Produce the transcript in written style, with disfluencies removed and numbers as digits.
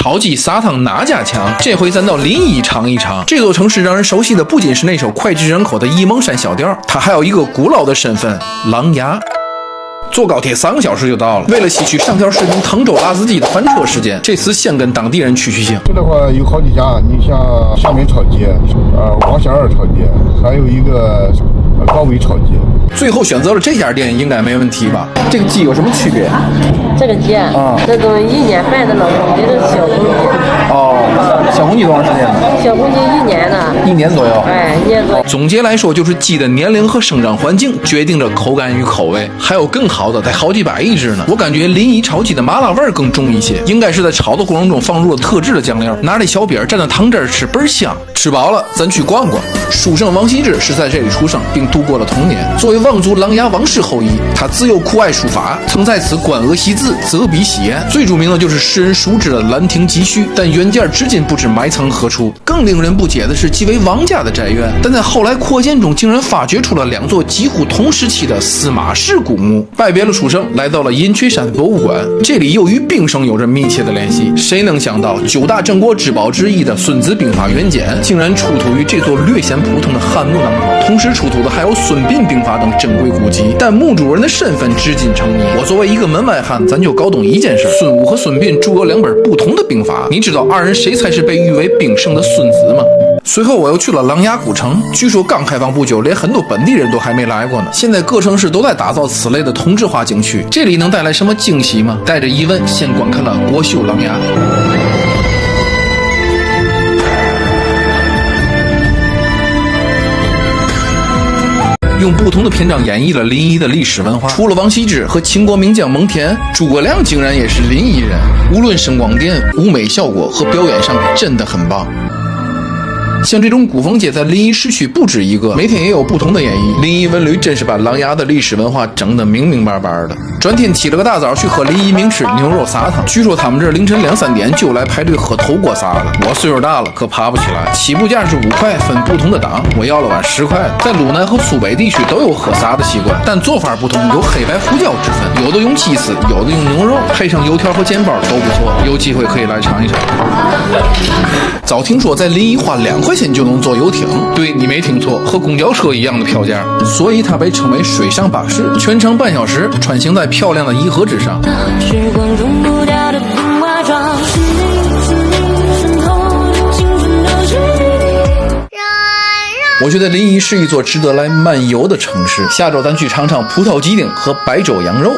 超级砂糖哪家强？这回咱到临沂尝一尝。这座城市让人熟悉的不仅是那首脍炙人口的沂蒙山小调，它还有一个古老的身份——琅琊。坐高铁3个小时就到了。为了吸取上条视频滕州拉司机的翻车时间，这次先跟当地人取经。这的话有好几家，你像厦门炒街，王仙儿炒街，还有一个高伟炒街。最后选择了这家店，应该没问题吧？这个鸡有什么区别？这个鸡啊，这都1年半的老公鸡，这是小公鸡。哦，小公鸡多长时间呢？小公鸡1年呢，1年左右。哎，1年左右。总结来说，就是鸡的年龄和生长环境决定着口感与口味，还有更好的，得好几百一只呢。我感觉临沂炒鸡的麻辣味儿更重一些，应该是在炒的过程中放入了特制的酱料，拿着小饼蘸着汤汁吃，倍儿香。吃饱了，咱去逛逛。书圣王羲之是在这里出生，并度过了童年。作为望族琅琊王氏后裔，他自幼酷爱书法，曾在此观鹅习字，择笔喜宴。最著名的就是世人熟知的《兰亭集序》，但原件至今不知埋藏何处。更令人不解的是，即为王家的宅院，但在后来扩建中竟然发掘出了2座几乎同时期的司马氏古墓。拜别了书圣，来到了银雀山博物馆，这里又与兵圣有着密切的联系。谁能想到9大镇国之宝之一的《孙子兵法原简》竟然出土于这座略显普通的汉墓当中，同时出土的还有孙膑兵法等珍贵古籍，但墓主人的身份至今成谜。我作为一个门外汉，咱就搞懂一件事：孙武和孙膑著有2本不同的兵法，你知道2人谁才是被誉为兵圣的孙子吗？随后我又去了琅琊古城，据说刚开放不久，连很多本地人都还没来过呢。现在各城市都在打造此类的同质化景区，这里能带来什么惊喜吗？带着疑问，先观看了国秀琅琊。用不同的篇章演绎了临沂的历史文化。除了王羲之和秦国名将蒙恬，诸葛亮竟然也是临沂人。无论声光电、舞美效果和表演上，真的很棒。像这种古风街在临沂市区不止一个，每天也有不同的演绎。临沂文旅真是把琅琊的历史文化整得明明白白的。转天起了个大早去喝临沂名吃牛肉撒汤，据说他们这凌晨2、3点就来排队喝头锅撒的。我岁数大了，可爬不起来。起步价是5块，分不同的档，我要了碗10块的。在鲁南和苏北地区都有喝撒的习惯，但做法不同，有黑白胡椒之分，有的用鸡丝，有的用牛肉，配上油条和煎包都不错，有机会可以来尝一尝。早听说在临沂花2块钱就能坐游艇，对，你没听错，和公交车一样的票价，所以它被称为水上巴士，全程半小时，穿行在漂亮的沂河之上。时光中不掉的冰化妆，是你渗透进青春的水滴。我觉得临沂是一座值得来漫游的城市。下周咱去尝尝葡萄鸡丁和白粥羊肉。